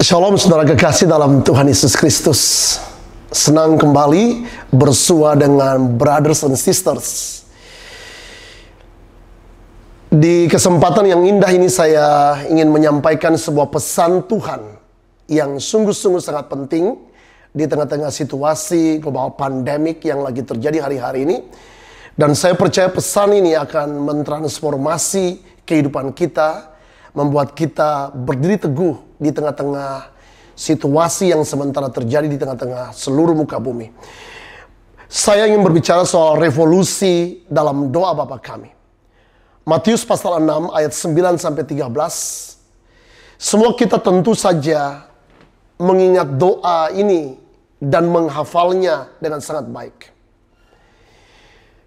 Shalom saudara kekasih dalam Tuhan Yesus Kristus. Senang kembali bersua dengan brothers and sisters. Di kesempatan yang indah ini saya ingin menyampaikan sebuah pesan Tuhan yang sungguh-sungguh sangat penting di tengah-tengah situasi global pandemik yang lagi terjadi hari-hari ini. Dan saya percaya pesan ini akan mentransformasi kehidupan kita, membuat kita berdiri teguh di tengah-tengah situasi yang sementara terjadi di tengah-tengah seluruh muka bumi. Saya ingin berbicara soal revolusi dalam doa Bapa kami. Matius pasal 6 ayat 9-13. Semua kita tentu saja mengingat doa ini dan menghafalnya dengan sangat baik.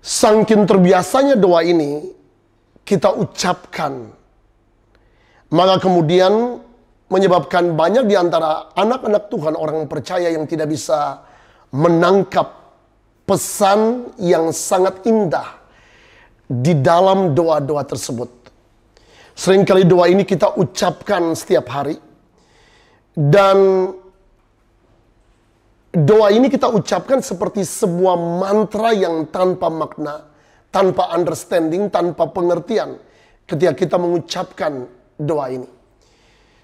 Saking terbiasanya doa ini kita ucapkan, maka kemudian menyebabkan banyak di antara anak-anak Tuhan, orang percaya yang tidak bisa menangkap pesan yang sangat indah di dalam doa-doa tersebut. Seringkali doa ini kita ucapkan setiap hari. Dan doa ini kita ucapkan seperti sebuah mantra yang tanpa makna, tanpa understanding, tanpa pengertian ketika kita mengucapkan doa ini.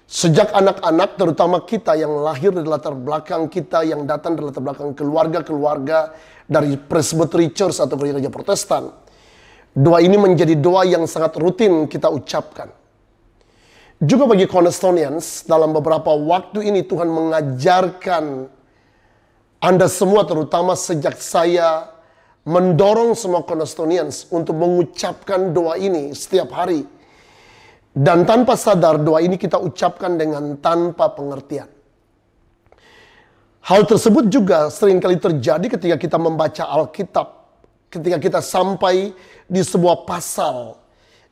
Sejak anak-anak, terutama kita yang lahir dari latar belakang kita, yang datang dari latar belakang keluarga-keluarga dari Presbytery Church atau gereja Protestan, doa ini menjadi doa yang sangat rutin kita ucapkan. Juga bagi Cornerstonians, dalam beberapa waktu ini Tuhan mengajarkan Anda semua, terutama sejak saya mendorong semua Cornerstonians untuk mengucapkan doa ini setiap hari. Dan tanpa sadar doa ini kita ucapkan dengan tanpa pengertian. Hal tersebut juga seringkali terjadi ketika kita membaca Alkitab. Ketika kita sampai di sebuah pasal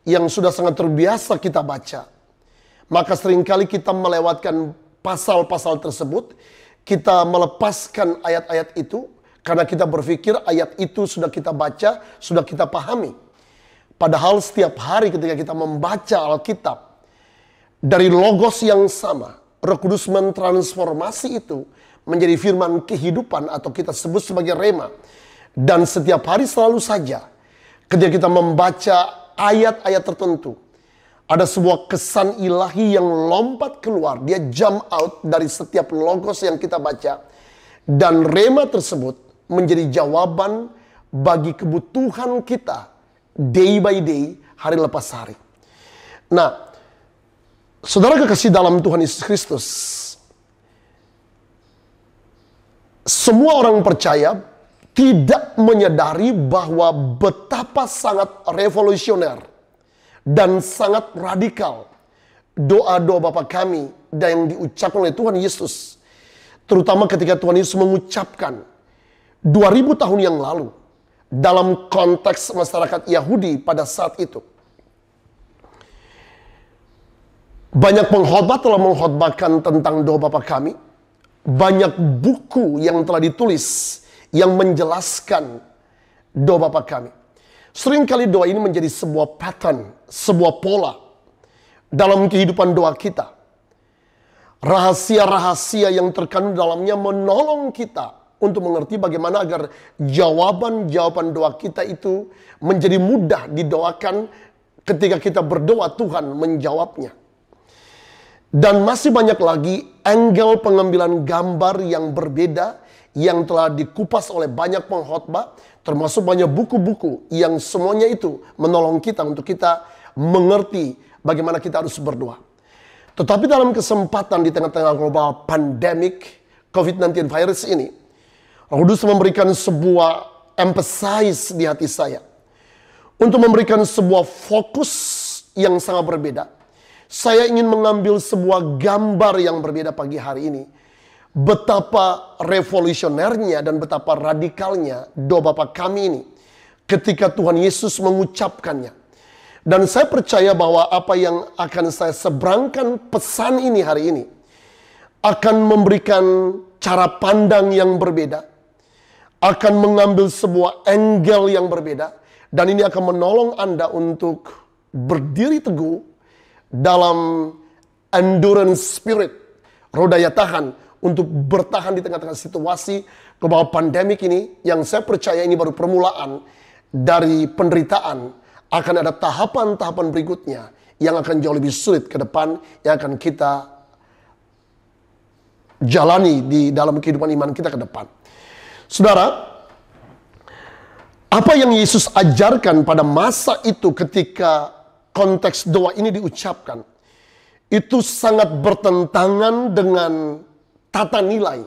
yang sudah sangat terbiasa kita baca, maka seringkali kita melewatkan pasal-pasal tersebut. Kita melepaskan ayat-ayat itu karena kita berpikir ayat itu sudah kita baca, sudah kita pahami. Padahal setiap hari ketika kita membaca Alkitab, dari logos yang sama, Roh Kudus mentransformasi itu menjadi firman kehidupan atau kita sebut sebagai rema. Dan setiap hari selalu saja ketika kita membaca ayat-ayat tertentu, ada sebuah kesan ilahi yang lompat keluar. Dia jump out dari setiap logos yang kita baca. Dan rema tersebut menjadi jawaban bagi kebutuhan kita day by day, hari lepas hari. Nah, saudara kekasih dalam Tuhan Yesus Kristus, semua orang percaya tidak menyadari bahwa betapa sangat revolusioner dan sangat radikal doa-doa Bapa kami dan yang diucapkan oleh Tuhan Yesus. Terutama ketika Tuhan Yesus mengucapkan 2000 tahun yang lalu dalam konteks masyarakat Yahudi pada saat itu. Banyak pengkhotbah telah mengkhotbahkan tentang doa Bapa kami. Banyak buku yang telah ditulis yang menjelaskan doa Bapa kami. Seringkali doa ini menjadi sebuah pattern, sebuah pola dalam kehidupan doa kita. Rahasia-rahasia yang terkandung dalamnya menolong kita untuk mengerti bagaimana agar jawaban-jawaban doa kita itu menjadi mudah didoakan ketika kita berdoa, Tuhan menjawabnya. Dan masih banyak lagi angle pengambilan gambar yang berbeda yang telah dikupas oleh banyak pengkhotbah, termasuk banyak buku-buku yang semuanya itu menolong kita untuk kita mengerti bagaimana kita harus berdoa. Tetapi dalam kesempatan di tengah-tengah global pandemic COVID-19 virus ini, Roh Kudus memberikan sebuah emphasis di hati saya untuk memberikan sebuah fokus yang sangat berbeda. Saya ingin mengambil sebuah gambar yang berbeda pagi hari ini. Betapa revolusionernya dan betapa radikalnya doa Bapa kami ini ketika Tuhan Yesus mengucapkannya. Dan saya percaya bahwa apa yang akan saya seberangkan pesan ini hari ini akan memberikan cara pandang yang berbeda, akan mengambil sebuah angle yang berbeda, dan ini akan menolong Anda untuk berdiri teguh dalam endurance spirit, roh daya tahan untuk bertahan di tengah-tengah situasi global pandemik ini, yang saya percaya ini baru permulaan dari penderitaan. Akan ada tahapan-tahapan berikutnya yang akan jauh lebih sulit ke depan, yang akan kita jalani di dalam kehidupan iman kita ke depan. Saudara, apa yang Yesus ajarkan pada masa itu ketika konteks doa ini diucapkan, itu sangat bertentangan dengan tata nilai,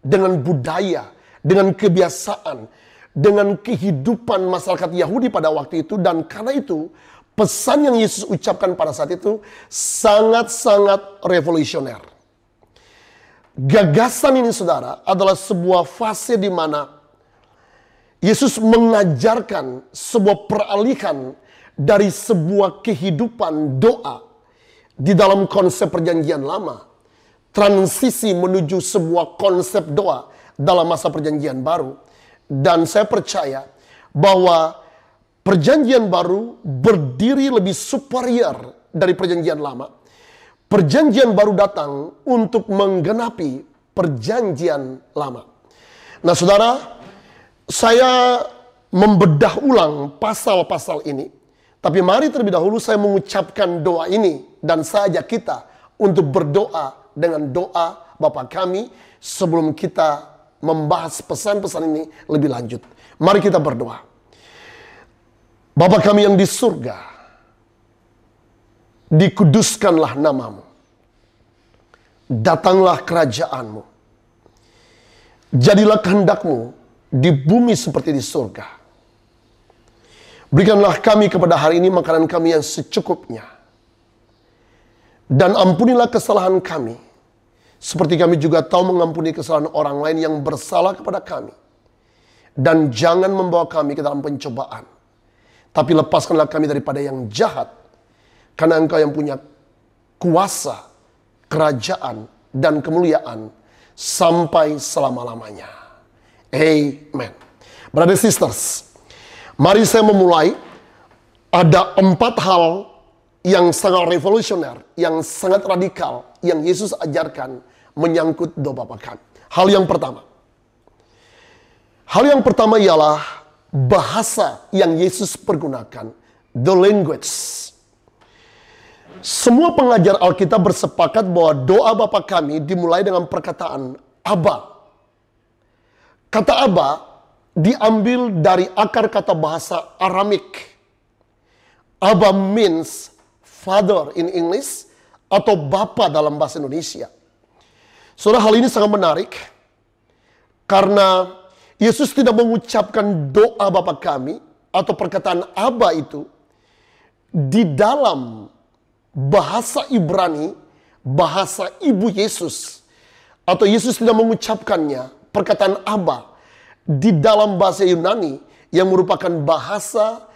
dengan budaya, dengan kebiasaan, dengan kehidupan masyarakat Yahudi pada waktu itu. Dan karena itu, pesan yang Yesus ucapkan pada saat itu sangat-sangat revolusioner. Gagasan ini, saudara, adalah sebuah fase di mana Yesus mengajarkan sebuah peralihan dari sebuah kehidupan doa di dalam konsep perjanjian lama, transisi menuju sebuah konsep doa dalam masa perjanjian baru. Dan saya percaya bahwa perjanjian baru berdiri lebih superior dari perjanjian lama. Perjanjian baru datang untuk menggenapi perjanjian lama. Nah, saudara, saya membedah ulang pasal-pasal ini. Tapi mari terlebih dahulu saya mengucapkan doa ini, dan saya ajak kita untuk berdoa dengan doa Bapa kami sebelum kita membahas pesan-pesan ini lebih lanjut. Mari kita berdoa. Bapa kami yang di surga, dikuduskanlah namamu. Datanglah kerajaanmu. Jadilah kehendakmu di bumi seperti di surga. Berikanlah kami kepada hari ini makanan kami yang secukupnya. Dan ampunilah kesalahan kami, seperti kami juga tahu mengampuni kesalahan orang lain yang bersalah kepada kami. Dan jangan membawa kami ke dalam pencobaan, tapi lepaskanlah kami daripada yang jahat. Karena Engkau yang punya kuasa, kerajaan, dan kemuliaan sampai selama-lamanya. Amen. Brothers and sisters, mari saya memulai. Ada 4 hal yang sangat revolusioner, yang sangat radikal, yang Yesus ajarkan menyangkut doa Bapa kami. Hal yang pertama ialah bahasa yang Yesus pergunakan, the language. Semua pengajar Alkitab bersepakat bahwa doa Bapa kami dimulai dengan perkataan Aba. Kata Aba diambil dari akar kata bahasa Aramik. Aba means father in English, atau Bapa dalam bahasa Indonesia. Saudara, hal ini sangat menarik karena Yesus tidak mengucapkan doa Bapa kami atau perkataan Aba itu di dalam bahasa Ibrani, bahasa ibu Yesus. Atau Yesus tidak mengucapkannya, perkataan Aba, di dalam bahasa Yunani yang merupakan bahasa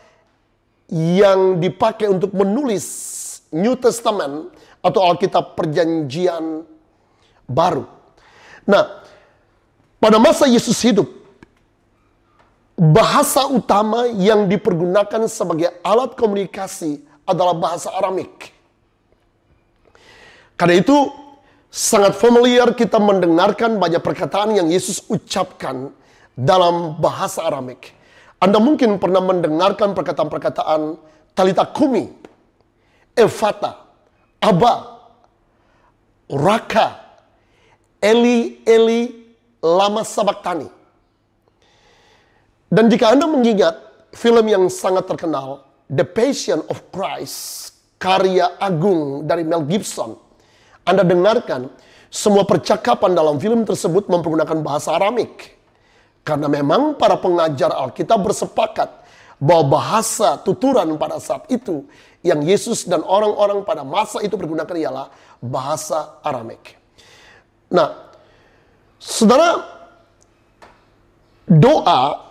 yang dipakai untuk menulis New Testament atau Alkitab Perjanjian Baru. Nah, pada masa Yesus hidup, bahasa utama yang dipergunakan sebagai alat komunikasi adalah bahasa Aramik. Karena itu sangat familiar kita mendengarkan banyak perkataan yang Yesus ucapkan dalam bahasa Aramik. Anda mungkin pernah mendengarkan perkataan-perkataan Talita Kumi, Efata, Aba, Raka, Eli, Eli, lama sabaktani. Dan jika Anda mengingat film yang sangat terkenal, The Passion of Christ, karya agung dari Mel Gibson, Anda dengarkan semua percakapan dalam film tersebut mempergunakan bahasa Aramik. Karena memang para pengajar Alkitab bersepakat bahwa bahasa tuturan pada saat itu yang Yesus dan orang-orang pada masa itu pergunakan ialah bahasa Aramik. Nah, saudara, doa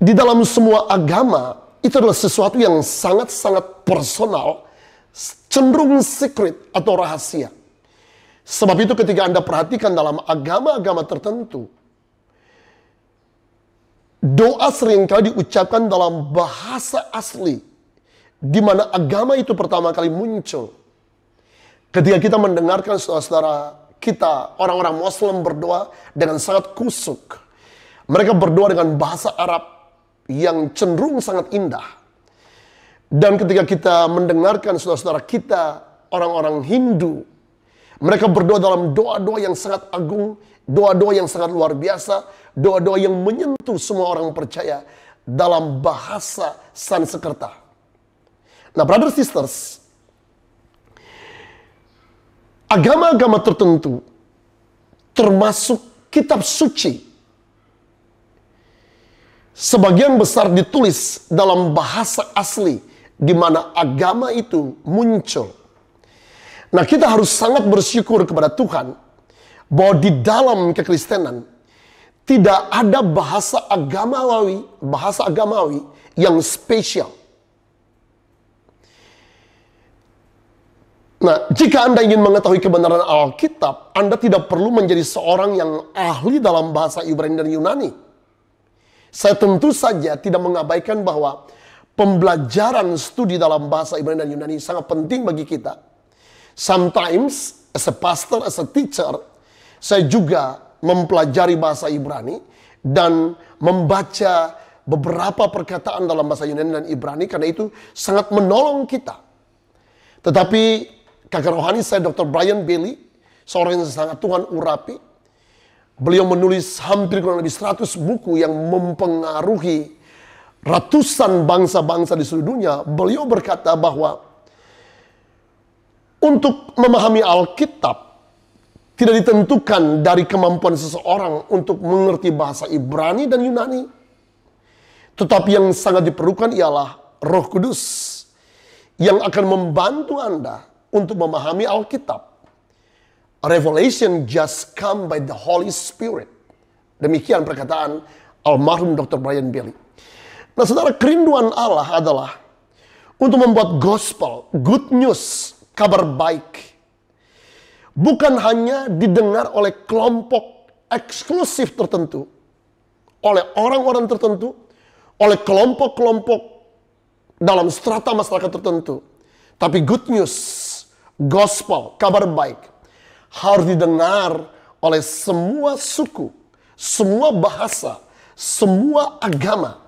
di dalam semua agama itu adalah sesuatu yang sangat-sangat personal, cenderung secret atau rahasia. Sebab itu ketika Anda perhatikan dalam agama-agama tertentu, doa seringkali diucapkan dalam bahasa asli di mana agama itu pertama kali muncul. Ketika kita mendengarkan saudara-saudara kita, orang-orang Muslim berdoa dengan sangat kusuk. Mereka berdoa dengan bahasa Arab yang cenderung sangat indah. Dan ketika kita mendengarkan saudara-saudara kita, orang-orang Hindu, mereka berdoa dalam doa-doa yang sangat agung, doa-doa yang sangat luar biasa, doa-doa yang menyentuh semua orang percaya dalam bahasa Sanskerta. Nah, brothers sisters, agama-agama tertentu, termasuk kitab suci, sebagian besar ditulis dalam bahasa asli di mana agama itu muncul. Nah, kita harus sangat bersyukur kepada Tuhan bahwa di dalam kekristenan tidak ada bahasa agamawi yang spesial. Nah, jika Anda ingin mengetahui kebenaran Alkitab, Anda tidak perlu menjadi seorang yang ahli dalam bahasa Ibrani dan Yunani. Saya tentu saja tidak mengabaikan bahwa pembelajaran studi dalam bahasa Ibrani dan Yunani sangat penting bagi kita. Sometimes, as a pastor, as a teacher, saya juga mempelajari bahasa Ibrani dan membaca beberapa perkataan dalam bahasa Yunani dan Ibrani, karena itu sangat menolong kita. Tetapi kakak rohani saya, Dr. Brian Bailey, seorang yang sangat Tuhan urapi. Beliau menulis hampir kurang lebih 100 buku yang mempengaruhi ratusan bangsa-bangsa di seluruh dunia. Beliau berkata bahwa untuk memahami Alkitab tidak ditentukan dari kemampuan seseorang untuk mengerti bahasa Ibrani dan Yunani. Tetapi yang sangat diperlukan ialah Roh Kudus yang akan membantu Anda untuk memahami Alkitab. Revelation just come by the Holy Spirit. Demikian perkataan almarhum Dr. Brian Bailey. Nah, saudara, kerinduan Allah adalah untuk membuat gospel, good news, kabar baik, bukan hanya didengar oleh kelompok eksklusif tertentu, oleh orang-orang tertentu, oleh kelompok-kelompok dalam strata masyarakat tertentu. Tapi good news, gospel, kabar baik, harus didengar oleh semua suku, semua bahasa, semua agama,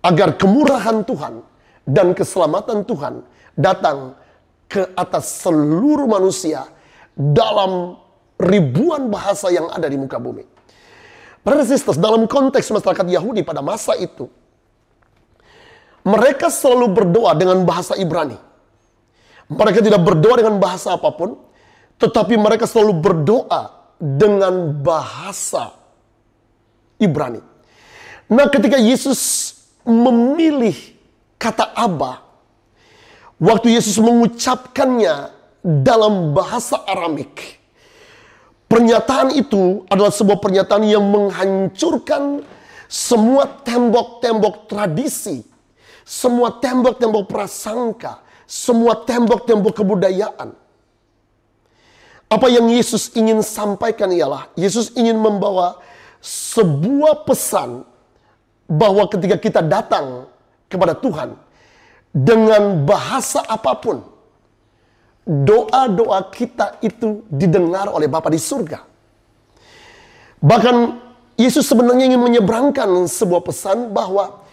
agar kemurahan Tuhan dan keselamatan Tuhan datang ke atas seluruh manusia dalam ribuan bahasa yang ada di muka bumi. Para sisters, dalam konteks masyarakat Yahudi pada masa itu, mereka selalu berdoa dengan bahasa Ibrani. Mereka tidak berdoa dengan bahasa apapun, tetapi mereka selalu berdoa dengan bahasa Ibrani. Nah, ketika Yesus memilih kata Abba, waktu Yesus mengucapkannya dalam bahasa Aramik, pernyataan itu adalah sebuah pernyataan yang menghancurkan semua tembok-tembok tradisi, semua tembok-tembok prasangka, semua tembok-tembok kebudayaan. Apa yang Yesus ingin sampaikan ialah, Yesus ingin membawa sebuah pesan bahwa ketika kita datang kepada Tuhan dengan bahasa apapun, doa-doa kita itu didengar oleh Bapa di surga. Bahkan Yesus sebenarnya ingin menyeberangkan sebuah pesan bahwa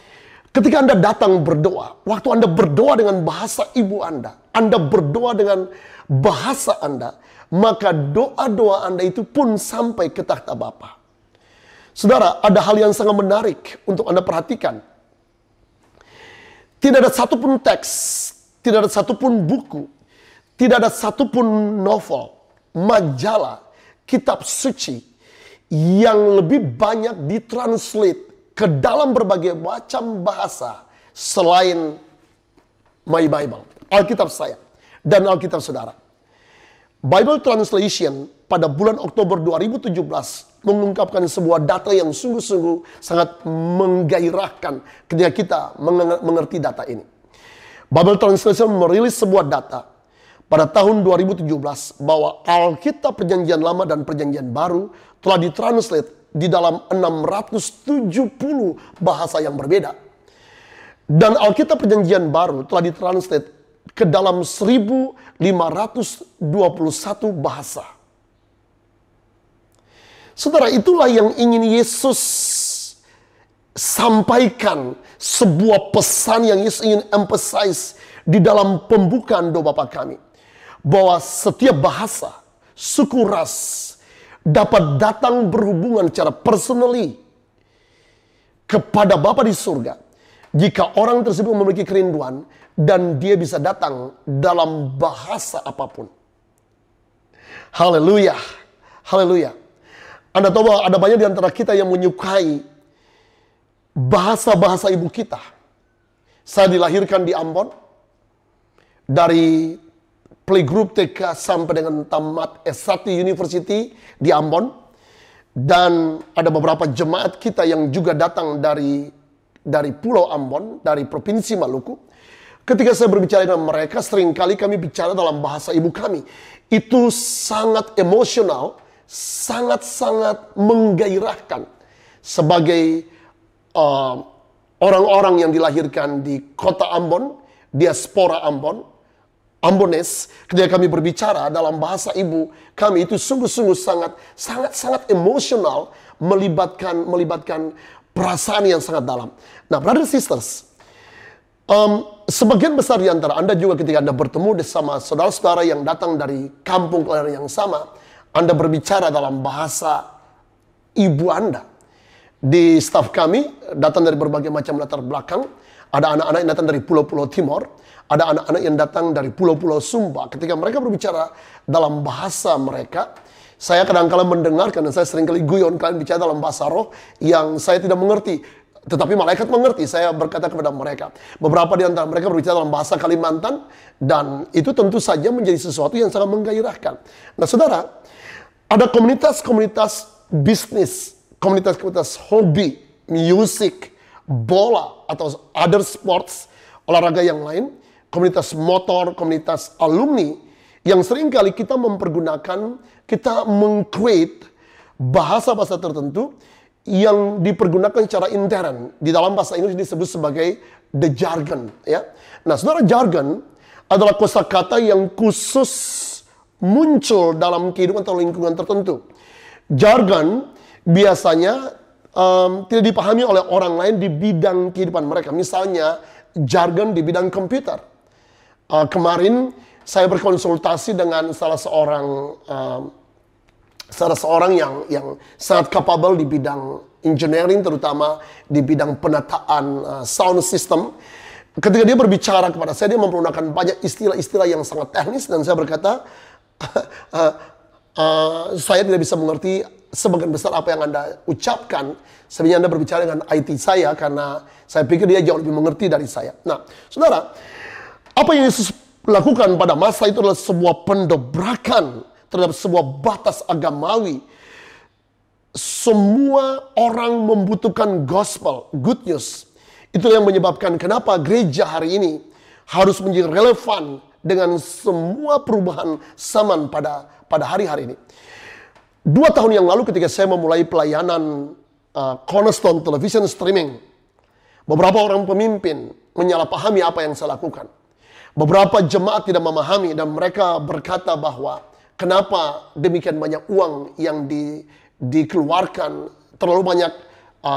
ketika Anda datang berdoa, waktu Anda berdoa dengan bahasa ibu Anda berdoa dengan bahasa Anda, maka doa-doa Anda itu pun sampai ke takhta Bapa. Saudara, ada hal yang sangat menarik untuk Anda perhatikan. Tidak ada satupun teks, tidak ada satupun buku, tidak ada satupun novel, majalah, kitab suci yang lebih banyak ditranslate ke dalam berbagai macam bahasa selain My Bible, Alkitab saya dan Alkitab saudara. Bible Translation pada bulan Oktober 2017 mengungkapkan sebuah data yang sungguh-sungguh sangat menggairahkan ketika kita mengerti data ini. Bible Translation merilis sebuah data pada tahun 2017 bahwa Alkitab Perjanjian Lama dan Perjanjian Baru telah ditranslate di dalam 670 bahasa yang berbeda. Dan Alkitab Perjanjian Baru telah ditranslate ke dalam 1521 bahasa. Saudara, itulah yang ingin Yesus sampaikan, sebuah pesan yang Yesus ingin emphasize di dalam pembukaan doa Bapa kami. Bahwa setiap bahasa, suku ras dapat datang berhubungan secara personally kepada Bapa di surga. Jika orang tersebut memiliki kerinduan dan dia bisa datang dalam bahasa apapun. Haleluya. Haleluya. Anda tahu bahwa ada banyak di antara kita yang menyukai bahasa-bahasa ibu kita. Saya dilahirkan di Ambon. Dari playgroup TK sampai dengan tamat S1 University di Ambon. Dan ada beberapa jemaat kita yang juga datang dari Pulau Ambon, dari Provinsi Maluku. Ketika saya berbicara dengan mereka, seringkali kami bicara dalam bahasa ibu kami. Itu sangat emosional, sangat-sangat menggairahkan. Sebagai orang-orang yang dilahirkan di kota Ambon, diaspora Ambon, Ambones, ketika kami berbicara dalam bahasa ibu kami, itu sungguh-sungguh sangat emosional, melibatkan perasaan yang sangat dalam. Nah, brothers sisters, sebagian besar di antara Anda juga ketika Anda bertemu sama saudara-saudara yang datang dari kampung kelahiran yang sama, Anda berbicara dalam bahasa ibu Anda. Di staf kami datang dari berbagai macam latar belakang. Ada anak-anak yang datang dari pulau-pulau Timor. Ada anak-anak yang datang dari pulau-pulau Sumba. Ketika mereka berbicara dalam bahasa mereka, saya kadang-kala mendengarkan dan saya seringkali guyon kalian bicara dalam bahasa roh yang saya tidak mengerti. Tetapi malaikat mengerti. Saya berkata kepada mereka. Beberapa di antara mereka berbicara dalam bahasa Kalimantan. Dan itu tentu saja menjadi sesuatu yang sangat menggairahkan. Nah, saudara, ada komunitas-komunitas bisnis, komunitas-komunitas hobi, musik, bola, atau other sports, olahraga yang lain, komunitas motor, komunitas alumni, yang seringkali kita mempergunakan, kita meng-create bahasa-bahasa tertentu yang dipergunakan secara intern. Di dalam bahasa Inggris disebut sebagai the jargon. Ya. Nah, saudara, jargon adalah kosakata yang khusus muncul dalam kehidupan atau lingkungan tertentu. Jargon biasanya tidak dipahami oleh orang lain di bidang kehidupan mereka. Misalnya jargon di bidang komputer. Kemarin saya berkonsultasi dengan salah seorang yang sangat capable di bidang engineering, terutama di bidang penataan sound system. Ketika dia berbicara kepada saya, dia menggunakan banyak istilah-istilah yang sangat teknis, dan saya berkata, saya tidak bisa mengerti sebagian besar apa yang Anda ucapkan. Sebenarnya Anda berbicara dengan IT saya, karena saya pikir dia jauh lebih mengerti dari saya. Nah, saudara, apa yang Yesus lakukan pada masa itu adalah sebuah pendobrakan terhadap sebuah batas agamawi. Semua orang membutuhkan gospel, good news. Itu yang menyebabkan kenapa gereja hari ini harus menjadi relevan dengan semua perubahan zaman pada hari-hari ini. 2 tahun yang lalu ketika saya memulai pelayanan Cornerstone Television Streaming, beberapa orang pemimpin menyalahpahami apa yang saya lakukan. Beberapa jemaat tidak memahami dan mereka berkata bahwa kenapa demikian banyak uang yang dikeluarkan, terlalu banyak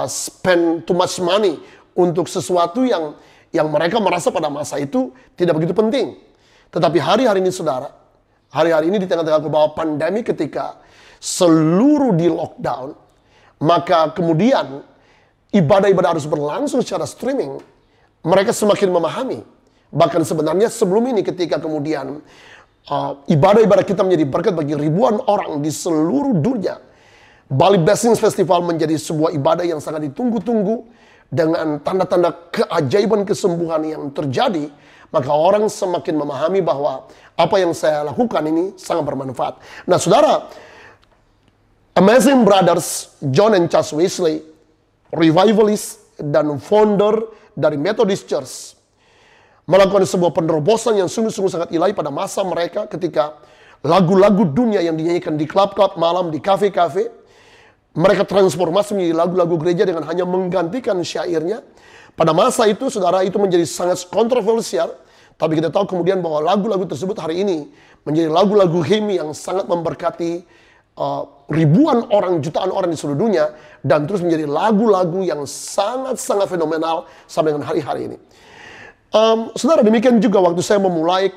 spend too much money untuk sesuatu yang mereka merasa pada masa itu tidak begitu penting. Tetapi hari-hari ini saudara, hari-hari ini di tengah-tengah kebawah pandemi ketika seluruh di lockdown, maka kemudian ibadah-ibadah harus berlangsung secara streaming. Mereka semakin memahami. Bahkan sebenarnya sebelum ini ketika kemudian ibadah-ibadah kita menjadi berkat bagi ribuan orang di seluruh dunia. Bali Blessings Festival menjadi sebuah ibadah yang sangat ditunggu-tunggu dengan tanda-tanda keajaiban kesembuhan yang terjadi. Maka orang semakin memahami bahwa apa yang saya lakukan ini sangat bermanfaat. Nah saudara, Amazing Brothers John and Charles Wesley, revivalist dan founder dari Methodist Church, melakukan sebuah penerobosan yang sungguh-sungguh sangat ilahi pada masa mereka ketika lagu-lagu dunia yang dinyanyikan di klub-klub malam, di kafe-kafe, mereka transformasi menjadi lagu-lagu gereja dengan hanya menggantikan syairnya. Pada masa itu, saudara, itu menjadi sangat kontroversial. Tapi kita tahu kemudian bahwa lagu-lagu tersebut hari ini menjadi lagu-lagu Hemi yang sangat memberkati ribuan orang, jutaan orang di seluruh dunia. Dan terus menjadi lagu-lagu yang sangat-sangat fenomenal sampai dengan hari-hari ini. Saudara, demikian juga waktu saya memulai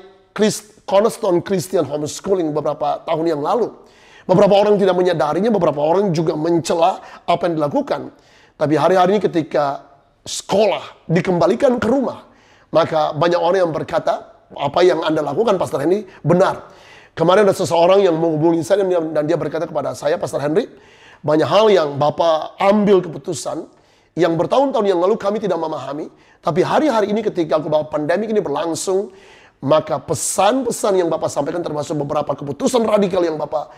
Cornerstone Christian Homeschooling beberapa tahun yang lalu. Beberapa orang tidak menyadarinya, beberapa orang juga mencela apa yang dilakukan. Tapi hari-hari ini ketika sekolah dikembalikan ke rumah, maka banyak orang yang berkata, apa yang Anda lakukan Pastor Henry benar. Kemarin ada seseorang yang menghubungi saya dan dia berkata kepada saya, Pastor Henry, banyak hal yang Bapak ambil keputusan yang bertahun-tahun yang lalu kami tidak memahami. Tapi hari-hari ini ketika pandemik ini berlangsung, maka pesan-pesan yang Bapak sampaikan termasuk beberapa keputusan radikal yang Bapak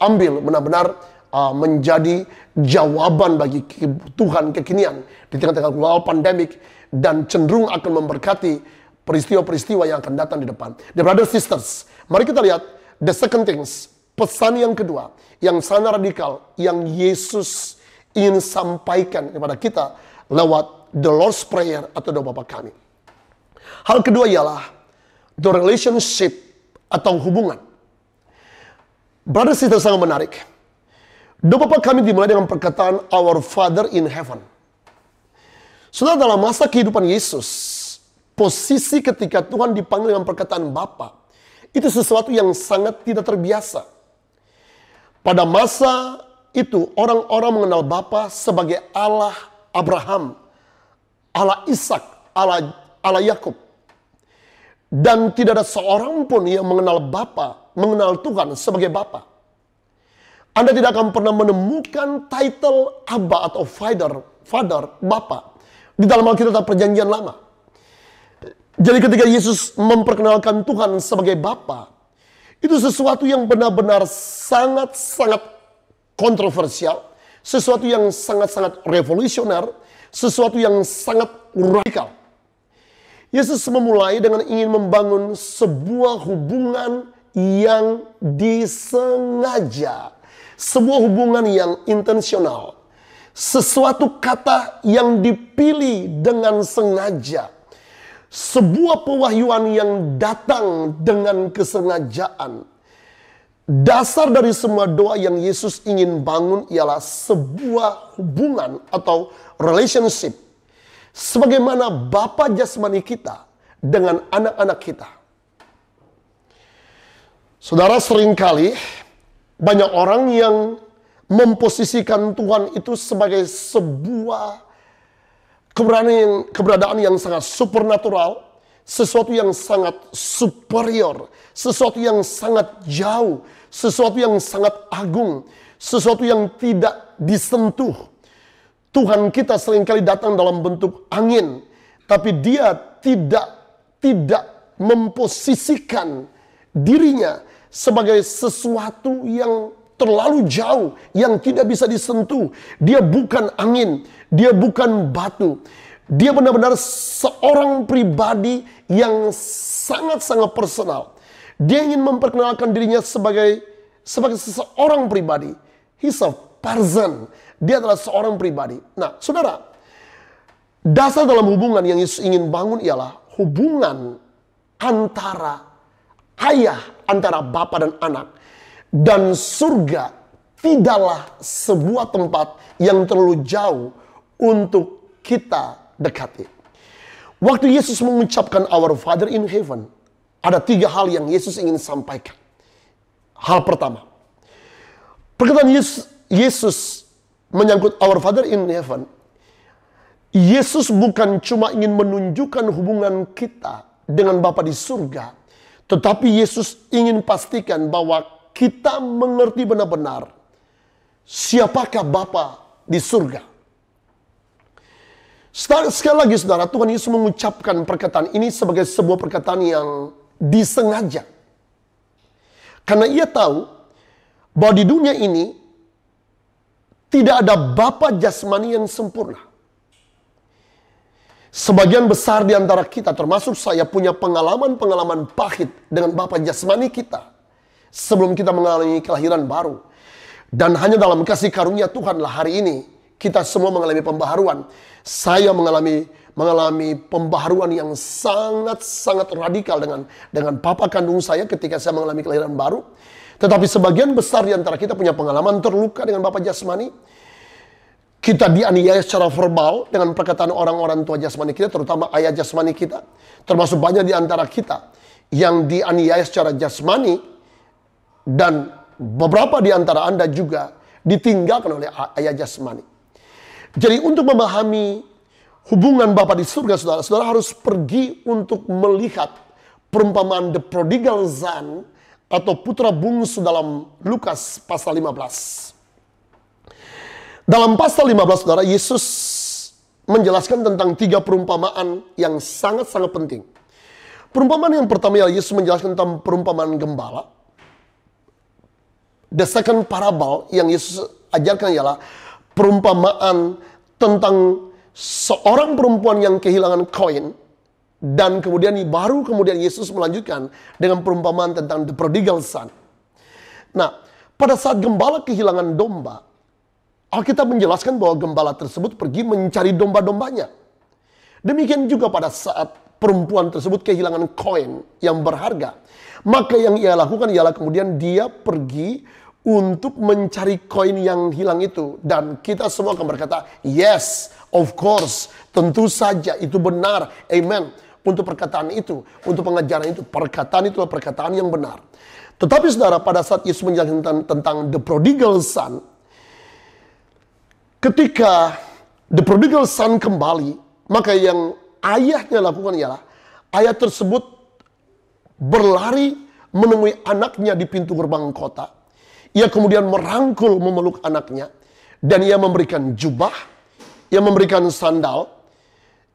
ambil benar-benar menjadi jawaban bagi kebutuhan kekinian di tengah-tengah global pandemik dan cenderung akan memberkati peristiwa-peristiwa yang akan datang di depan. Dear brothers sisters, mari kita lihat the second things, pesan yang kedua yang sangat radikal yang Yesus ingin sampaikan kepada kita lewat the Lord's Prayer atau doa Bapa kami. Hal kedua ialah the relationship atau hubungan. Brothers sisters, sangat menarik. Doa Bapa kami dimulai dengan perkataan Our Father in Heaven. Saudara, dalam masa kehidupan Yesus, posisi ketika Tuhan dipanggil dengan perkataan Bapa, itu sesuatu yang sangat tidak terbiasa. Pada masa itu, orang-orang mengenal Bapa sebagai Allah Abraham, Allah Ishak, Allah Yakub. Dan tidak ada seorang pun yang mengenal Bapa, mengenal Tuhan sebagai Bapa. Anda tidak akan pernah menemukan title Abba atau Father, Bapa di dalam Alkitab Perjanjian Lama. Jadi ketika Yesus memperkenalkan Tuhan sebagai Bapa, itu sesuatu yang benar-benar sangat-sangat kontroversial, sesuatu yang sangat-sangat revolusioner, sesuatu yang sangat radikal. Yesus memulai dengan ingin membangun sebuah hubungan yang disengaja. Sebuah hubungan yang intensional. Sesuatu kata yang dipilih dengan sengaja. Sebuah pewahyuan yang datang dengan kesengajaan. Dasar dari semua doa yang Yesus ingin bangun ialah sebuah hubungan atau relationship. Sebagaimana Bapa jasmani kita dengan anak-anak kita. Saudara, seringkali banyak orang yang memposisikan Tuhan itu sebagai sebuah keberadaan yang sangat supernatural, sesuatu yang sangat superior, sesuatu yang sangat jauh, sesuatu yang sangat agung, sesuatu yang tidak disentuh. Tuhan kita seringkali datang dalam bentuk angin, tapi dia tidak memposisikan dirinya sebagai sesuatu yang terlalu jauh, yang tidak bisa disentuh. Dia bukan angin, dia bukan batu. Dia benar-benar seorang pribadi yang sangat-sangat personal. Dia ingin memperkenalkan dirinya sebagai seseorang pribadi. He's a person. Dia adalah seorang pribadi. Nah, saudara, dasar dalam hubungan yang Yesus ingin bangun ialah hubungan antara ayah, antara bapa dan anak. Dan surga tidaklah sebuah tempat yang terlalu jauh untuk kita dekati. Waktu Yesus mengucapkan Our Father in Heaven, ada 3 hal yang Yesus ingin sampaikan. Hal pertama, perkataan Yesus menyangkut Our Father in Heaven. Yesus bukan cuma ingin menunjukkan hubungan kita dengan Bapa di surga, tetapi Yesus ingin pastikan bahwa kita mengerti benar-benar siapakah Bapa di surga. Sekali lagi saudara, Tuhan Yesus mengucapkan perkataan ini sebagai sebuah perkataan yang disengaja. Karena ia tahu bahwa di dunia ini tidak ada Bapa jasmani yang sempurna. Sebagian besar di antara kita, termasuk saya, punya pengalaman-pengalaman pahit dengan Bapa jasmani kita sebelum kita mengalami kelahiran baru. Dan hanya dalam kasih karunia Tuhanlah hari ini Kita semua mengalami pembaharuan. Saya mengalami pembaharuan yang sangat-sangat radikal dengan papa kandung saya ketika saya mengalami kelahiran baru. Tetapi sebagian besar di antara kita punya pengalaman terluka dengan bapak jasmani. Kita dianiaya secara verbal dengan perkataan orang-orang tua jasmani kita, terutama ayah jasmani kita. Termasuk banyak di antara kita yang dianiaya secara jasmani, dan beberapa di antara Anda juga ditinggalkan oleh ayah jasmani. Jadi untuk memahami hubungan Bapa di surga, saudara harus pergi untuk melihat perumpamaan the prodigal son atau putra bungsu dalam Lukas pasal 15. Dalam pasal 15, saudara, Yesus menjelaskan tentang 3 perumpamaan yang sangat-sangat penting. Perumpamaan yang pertama, Yesus menjelaskan tentang perumpamaan gembala. The second parable yang Yesus ajarkan ialah perumpamaan tentang seorang perempuan yang kehilangan koin. Dan kemudian Yesus melanjutkan dengan perumpamaan tentang the prodigal son. Nah, pada saat gembala kehilangan domba, Alkitab menjelaskan bahwa gembala tersebut pergi mencari domba-dombanya. Demikian juga pada saat perempuan tersebut kehilangan koin yang berharga. Maka yang ia lakukan ialah kemudian dia pergi untuk mencari koin yang hilang itu. Dan kita semua akan berkata, yes, of course, tentu saja itu benar. Amen. Untuk perkataan itu, untuk pengajaran itu. Perkataan itu adalah perkataan yang benar. Tetapi saudara, pada saat Yesus menjelaskan tentang the prodigal son, ketika the prodigal son kembali, maka yang ayahnya lakukan ialah ayah tersebut berlari menemui anaknya di pintu gerbang kota. Ia kemudian merangkul memeluk anaknya, dan ia memberikan jubah, ia memberikan sandal,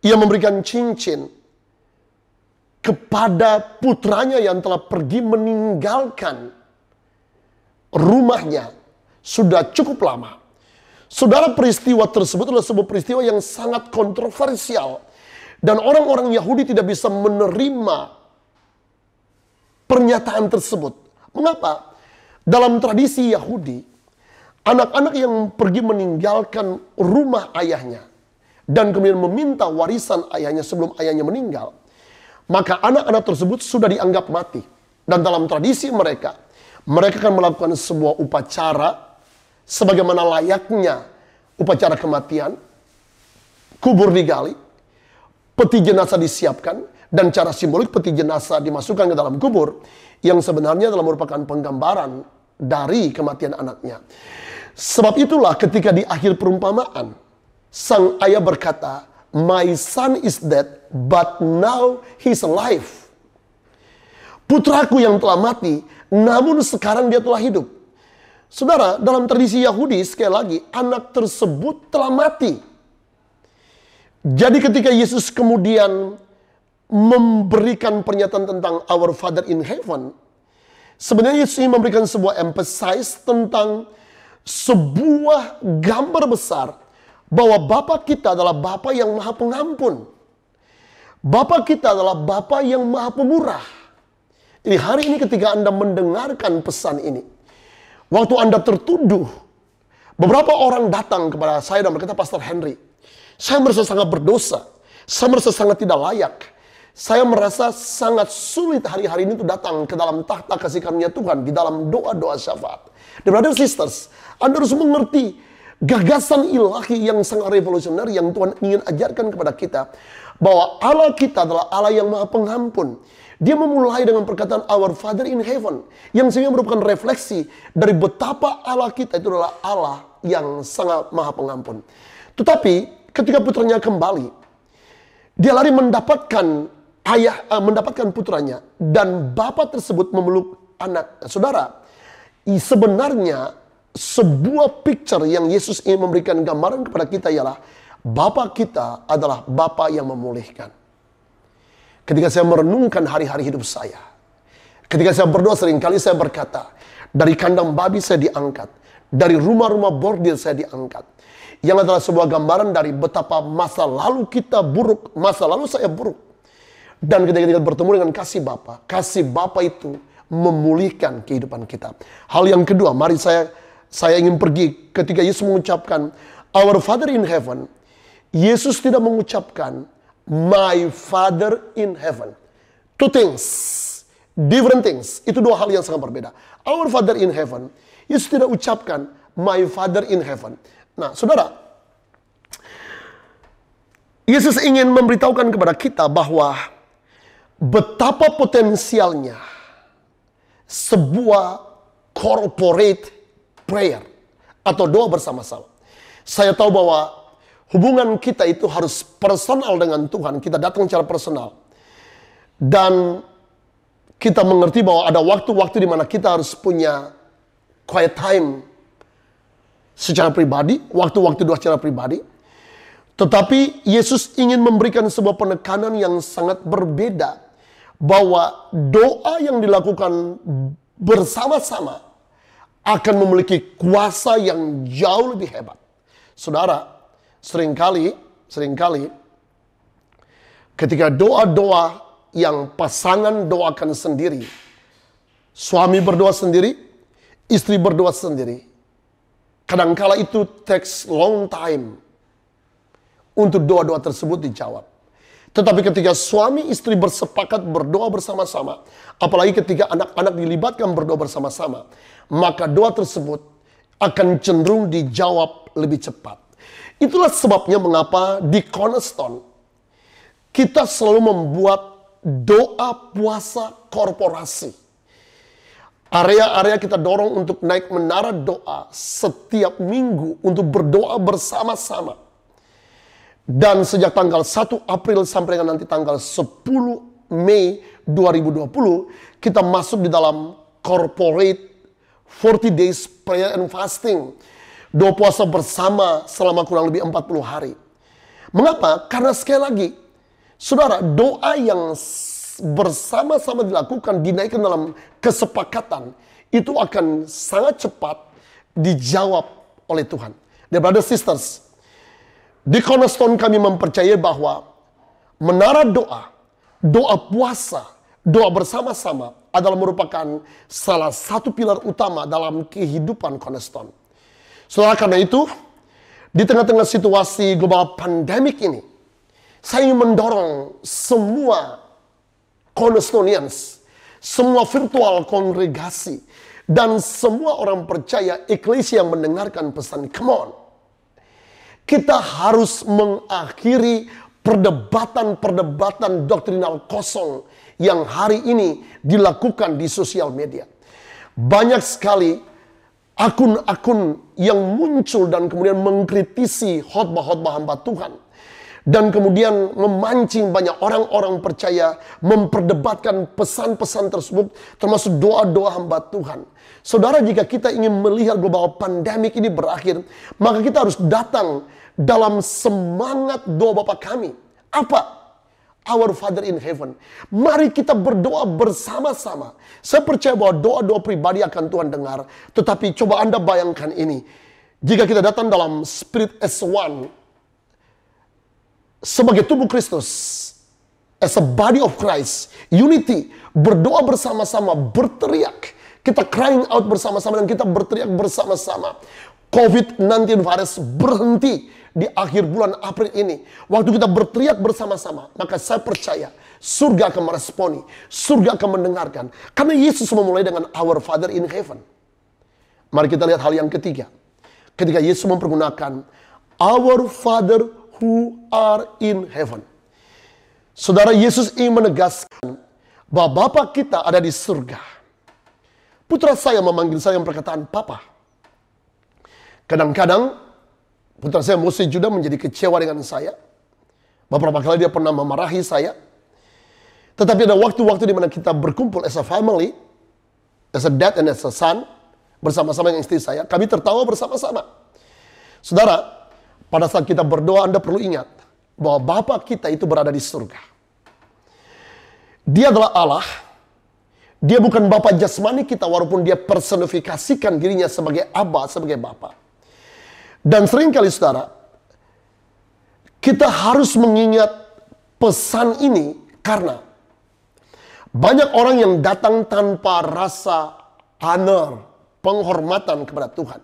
ia memberikan cincin kepada putranya yang telah pergi meninggalkan rumahnya sudah cukup lama. Saudara, peristiwa tersebut adalah sebuah peristiwa yang sangat kontroversial. Dan orang-orang Yahudi tidak bisa menerima pernyataan tersebut. Mengapa? Dalam tradisi Yahudi, anak-anak yang pergi meninggalkan rumah ayahnya dan kemudian meminta warisan ayahnya sebelum ayahnya meninggal, maka anak-anak tersebut sudah dianggap mati. Dan dalam tradisi mereka akan melakukan sebuah upacara sebagaimana layaknya upacara kematian. Kubur digali, peti jenazah disiapkan, dan cara simbolik peti jenazah dimasukkan ke dalam kubur, yang sebenarnya adalah merupakan penggambaran dari kematian anaknya. Sebab itulah ketika di akhir perumpamaan, sang ayah berkata, "My son is dead, but now he's alive." Putraku yang telah mati, namun sekarang dia telah hidup. Saudara, dalam tradisi Yahudi, sekali lagi, anak tersebut telah mati. Jadi ketika Yesus kemudian memberikan pernyataan tentang Our Father in Heaven, sebenarnya Yesus ini memberikan sebuah emphasize tentang sebuah gambar besar bahwa Bapa kita adalah Bapa yang Maha Pengampun. Bapa kita adalah Bapa yang Maha Pemurah. Jadi hari ini ketika Anda mendengarkan pesan ini, waktu Anda tertuduh, beberapa orang datang kepada saya dan berkata, "Pastor Henry, saya merasa sangat berdosa. Saya merasa sangat tidak layak. Saya merasa sangat sulit hari-hari ini untuk datang ke dalam tahta kasih karunia Tuhan di dalam doa-doa syafaat." Dan brother sisters, Anda harus mengerti gagasan ilahi yang sangat revolusioner yang Tuhan ingin ajarkan kepada kita. Bahwa Allah kita adalah Allah yang Maha Pengampun. Dia memulai dengan perkataan Our Father in Heaven, yang sehingga merupakan refleksi dari betapa Allah kita itu adalah Allah yang sangat Maha Pengampun. Tetapi ketika putranya kembali, dia lari mendapatkan mendapatkan putranya, dan bapak tersebut memeluk anak. Saudara, sebenarnya sebuah picture yang Yesus ingin memberikan gambaran kepada kita ialah Bapa kita adalah Bapa yang memulihkan. Ketika saya merenungkan hari-hari hidup saya, ketika saya berdoa, seringkali saya berkata, dari kandang babi saya diangkat, dari rumah-rumah bordil saya diangkat. Yang adalah sebuah gambaran dari betapa masa lalu kita buruk, masa lalu saya buruk. Dan ketika kita bertemu dengan kasih Bapa itu memulihkan kehidupan kita. Hal yang kedua, mari saya ingin pergi ketika Yesus mengucapkan Our Father in Heaven, Yesus tidak mengucapkan My Father in Heaven. Two things, different things. Itu dua hal yang sangat berbeda. Our Father in Heaven, Yesus tidak ucapkan My Father in Heaven. Nah, saudara, Yesus ingin memberitahukan kepada kita bahwa betapa potensialnya sebuah corporate prayer atau doa bersama-sama. Saya tahu bahwa hubungan kita itu harus personal dengan Tuhan. Kita datang secara personal. Dan kita mengerti bahwa ada waktu-waktu di mana kita harus punya quiet time secara pribadi, waktu-waktu doa secara pribadi. Tetapi Yesus ingin memberikan sebuah penekanan yang sangat berbeda. Bahwa doa yang dilakukan bersama-sama akan memiliki kuasa yang jauh lebih hebat. Saudara, seringkali ketika doa-doa yang pasangan doakan sendiri, suami berdoa sendiri, istri berdoa sendiri, kadangkala itu takes long time untuk doa-doa tersebut dijawab. Tetapi ketika suami istri bersepakat berdoa bersama-sama, apalagi ketika anak-anak dilibatkan berdoa bersama-sama, maka doa tersebut akan cenderung dijawab lebih cepat. Itulah sebabnya mengapa di Cornerstone kita selalu membuat doa puasa korporasi. Area-area kita dorong untuk naik menara doa setiap minggu untuk berdoa bersama-sama. Dan sejak tanggal 1 April sampai dengan nanti tanggal 10 Mei 2020, kita masuk di dalam corporate 40 days prayer and fasting. Doa puasa bersama selama kurang lebih 40 hari. Mengapa? Karena sekali lagi, saudara, doa yang bersama-sama dilakukan, dinaikkan dalam kesepakatan, itu akan sangat cepat dijawab oleh Tuhan. Dear brothers sisters, di Cornerstone kami mempercayai bahwa menara doa, doa puasa, doa bersama-sama adalah merupakan salah satu pilar utama dalam kehidupan Cornerstone. Saudara, karena itu, di tengah-tengah situasi global pandemik ini, saya ingin mendorong semua Cornerstonians, semua virtual kongregasi, dan semua orang percaya eklesia yang mendengarkan pesan, come on. Kita harus mengakhiri perdebatan-perdebatan doktrinal kosong yang hari ini dilakukan di sosial media. Banyak sekali akun-akun yang muncul dan kemudian mengkritisi khotbah-khotbah hamba Tuhan. Dan kemudian memancing banyak orang-orang percaya memperdebatkan pesan-pesan tersebut, termasuk doa-doa hamba Tuhan. Saudara, jika kita ingin melihat global pandemik ini berakhir, maka kita harus datang dalam semangat doa Bapa kami. Apa? Our Father in Heaven. Mari kita berdoa bersama-sama. Saya percaya bahwa doa-doa pribadi akan Tuhan dengar. Tetapi coba Anda bayangkan ini. Jika kita datang dalam spirit as one, sebagai tubuh Kristus, as a body of Christ, unity, berdoa bersama-sama, berteriak. Kita crying out bersama-sama dan kita berteriak bersama-sama. COVID-19 virus berhenti di akhir bulan April ini. Waktu kita berteriak bersama-sama, maka saya percaya surga akan meresponi, surga akan mendengarkan. Karena Yesus memulai dengan Our Father in Heaven. Mari kita lihat hal yang ketiga. Ketika Yesus mempergunakan Our Father who are in heaven. Saudara, Yesus ingin menegaskan bahwa Bapa kita ada di surga. Putra saya memanggil saya yang perkataan Papa. Kadang-kadang putra saya Mose juga menjadi kecewa dengan saya. Beberapa kali dia pernah memarahi saya. Tetapi ada waktu-waktu di mana kita berkumpul as a family, as a dad and as a son, bersama-sama dengan istri saya. Kami tertawa bersama-sama. Saudara, pada saat kita berdoa, Anda perlu ingat bahwa Bapa kita itu berada di surga. Dia adalah Allah. Dia bukan Bapa jasmani kita, walaupun dia personifikasikan dirinya sebagai Abba, sebagai Bapa. Dan seringkali saudara, kita harus mengingat pesan ini karena banyak orang yang datang tanpa rasa honor, penghormatan kepada Tuhan.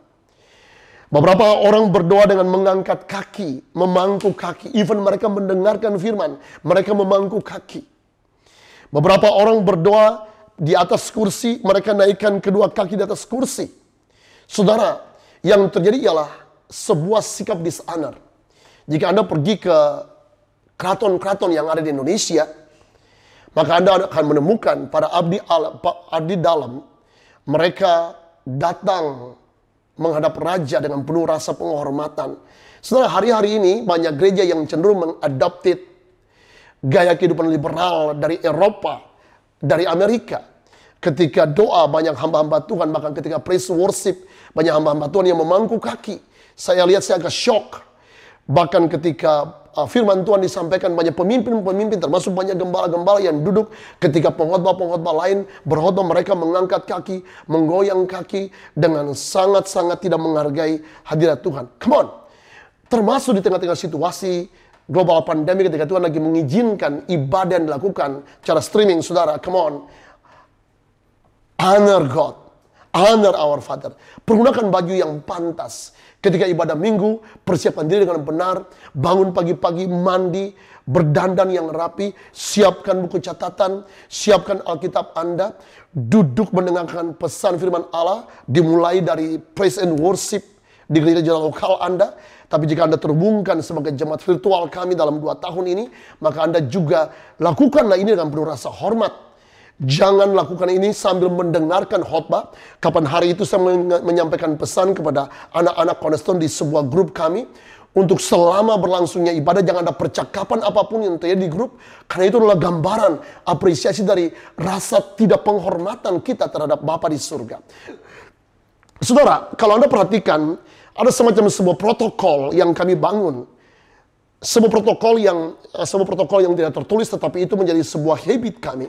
Beberapa orang berdoa dengan mengangkat kaki, memangku kaki. Even mereka mendengarkan firman, mereka memangku kaki. Beberapa orang berdoa di atas kursi, mereka naikkan kedua kaki di atas kursi. Saudara, yang terjadi ialah sebuah sikap dishonor. Jika Anda pergi ke keraton-keraton yang ada di Indonesia, maka Anda akan menemukan para abdi dalam, mereka datang menghadap raja dengan penuh rasa penghormatan. Setelah hari-hari ini banyak gereja yang cenderung mengadopted gaya kehidupan liberal dari Eropa, dari Amerika. Ketika doa banyak hamba-hamba Tuhan, bahkan ketika praise worship banyak hamba-hamba Tuhan yang memangku kaki. Saya lihat, saya agak shock. Bahkan ketika firman Tuhan disampaikan, banyak pemimpin-pemimpin termasuk banyak gembala-gembala yang duduk ketika pengkhotbah-pengkhotbah lain berkhotbah, mereka mengangkat kaki, menggoyang kaki dengan sangat-sangat tidak menghargai hadirat Tuhan. Come on. Termasuk di tengah-tengah situasi global pandemi, ketika Tuhan lagi mengizinkan ibadah yang dilakukan secara streaming, saudara, come on. Honor God. Honor our Father. Pergunakan baju yang pantas. Ketika ibadah minggu, persiapkan diri dengan benar. Bangun pagi-pagi, mandi, berdandan yang rapi. Siapkan buku catatan. Siapkan Alkitab Anda. Duduk mendengarkan pesan firman Allah. Dimulai dari praise and worship di gereja lokal Anda. Tapi jika Anda terhubungkan sebagai jemaat virtual kami dalam 2 tahun ini, maka Anda juga lakukanlah ini dengan penuh rasa hormat. Jangan lakukan ini sambil mendengarkan khotbah. Kapan hari itu saya menyampaikan pesan kepada anak-anak Cornerstone di sebuah grup kami. Untuk selama berlangsungnya ibadah, jangan ada percakapan apapun yang terjadi di grup. Karena itu adalah gambaran apresiasi dari rasa tidak penghormatan kita terhadap Bapa di surga. Saudara, kalau Anda perhatikan, ada semacam sebuah protokol yang kami bangun. Sebuah protokol yang tidak tertulis, tetapi itu menjadi sebuah habit kami.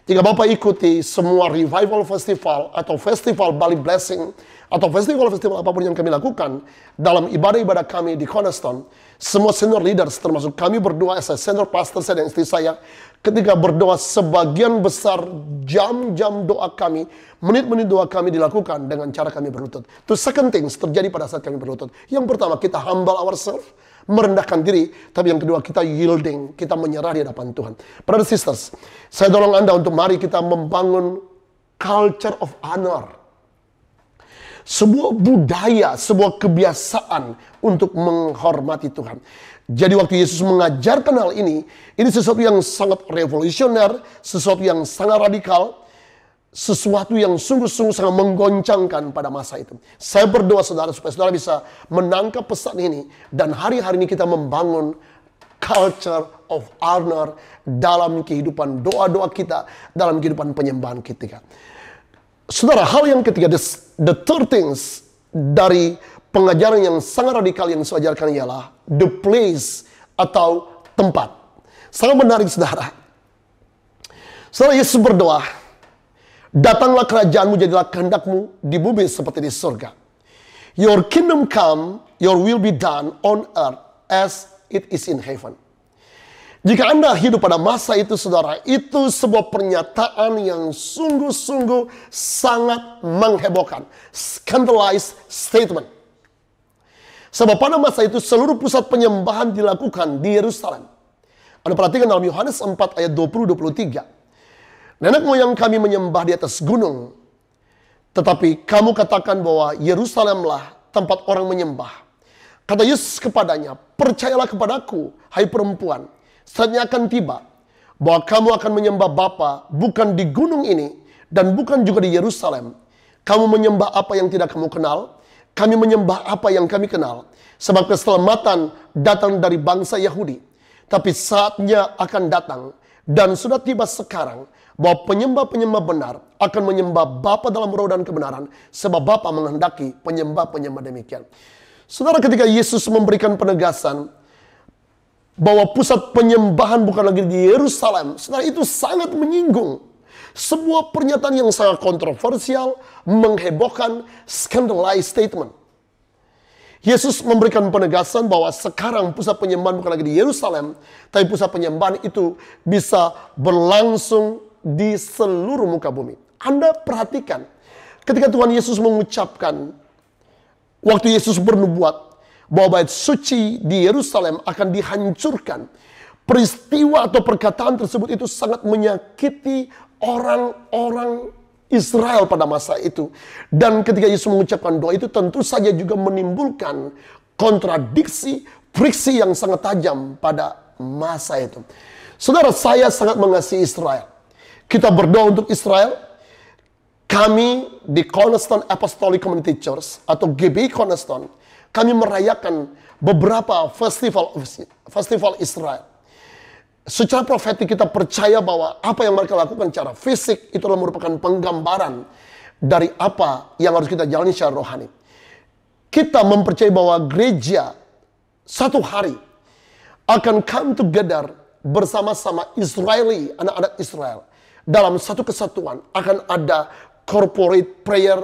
Jika Bapak ikuti semua revival festival atau festival Bali Blessing atau festival-festival apapun yang kami lakukan dalam ibadah-ibadah kami di Cornerstone, semua senior leaders termasuk kami berdua, saya senior pastor saya dan istri saya, ketika berdoa sebagian besar jam-jam doa kami, menit-menit doa kami dilakukan dengan cara kami berlutut. Itu second things terjadi pada saat kami berlutut. Yang pertama, kita humble ourselves, merendahkan diri. Tapi yang kedua, kita yielding, kita menyerah di hadapan Tuhan. Brothers and sisters, saya dorong Anda untuk mari kita membangun culture of honor. Sebuah budaya, sebuah kebiasaan untuk menghormati Tuhan. Jadi waktu Yesus mengajarkan hal ini sesuatu yang sangat revolusioner, sesuatu yang sangat radikal, sesuatu yang sungguh-sungguh sangat menggoncangkan pada masa itu. Saya berdoa saudara supaya saudara bisa menangkap pesan ini dan hari-hari ini kita membangun culture of honor dalam kehidupan doa-doa kita, dalam kehidupan penyembahan kita. Saudara, hal yang ketiga, the third things dari pengajaran yang sangat radikal yang saya ajarkan ialah the place atau tempat. Sangat menarik saudara. Saudara, Yesus berdoa, datanglah kerajaanmu, jadilah kehendakmu di bumi seperti di surga. Your kingdom come, your will be done on earth as it is in heaven. Jika Anda hidup pada masa itu saudara, itu sebuah pernyataan yang sungguh-sungguh sangat menghebohkan. Scandalized statement. Sebab pada masa itu seluruh pusat penyembahan dilakukan di Yerusalem. Anda perhatikan dalam Yohanes 4 ayat 20-23. Nenek moyang kami menyembah di atas gunung. Tetapi kamu katakan bahwa Yerusalemlah tempat orang menyembah. Kata Yesus kepadanya, percayalah kepadaku, hai perempuan. Saatnya akan tiba bahwa kamu akan menyembah Bapa bukan di gunung ini dan bukan juga di Yerusalem. Kamu menyembah apa yang tidak kamu kenal, kami menyembah apa yang kami kenal. Sebab keselamatan datang dari bangsa Yahudi. Tapi saatnya akan datang dan sudah tiba sekarang bahwa penyembah-penyembah benar akan menyembah Bapa dalam roh dan kebenaran, sebab Bapa menghendaki penyembah-penyembah demikian. Saudara, ketika Yesus memberikan penegasan bahwa pusat penyembahan bukan lagi di Yerusalem, saudara, itu sangat menyinggung. Sebuah pernyataan yang sangat kontroversial, menghebohkan, scandalized statement. Yesus memberikan penegasan bahwa sekarang pusat penyembahan bukan lagi di Yerusalem, tapi pusat penyembahan itu bisa berlangsung di seluruh muka bumi. Anda perhatikan, ketika Tuhan Yesus mengucapkan waktu Yesus bernubuat bahwa bait suci di Yerusalem akan dihancurkan, peristiwa atau perkataan tersebut itu sangat menyakiti orang-orang Israel pada masa itu. Dan ketika Yesus mengucapkan doa itu tentu saja juga menimbulkan kontradiksi, friksi yang sangat tajam pada masa itu. Saudara, saya sangat mengasihi Israel. Kita berdoa untuk Israel. Kami di Cornerstone Apostolic Community Church atau GBI Cornerstone, kami merayakan beberapa festival Israel. Secara profetik kita percaya bahwa apa yang mereka lakukan secara fisik itu adalah merupakan penggambaran dari apa yang harus kita jalani secara rohani. Kita mempercayai bahwa gereja satu hari akan come together bersama-sama Israeli, anak-anak Israel. Dalam satu kesatuan akan ada corporate prayer,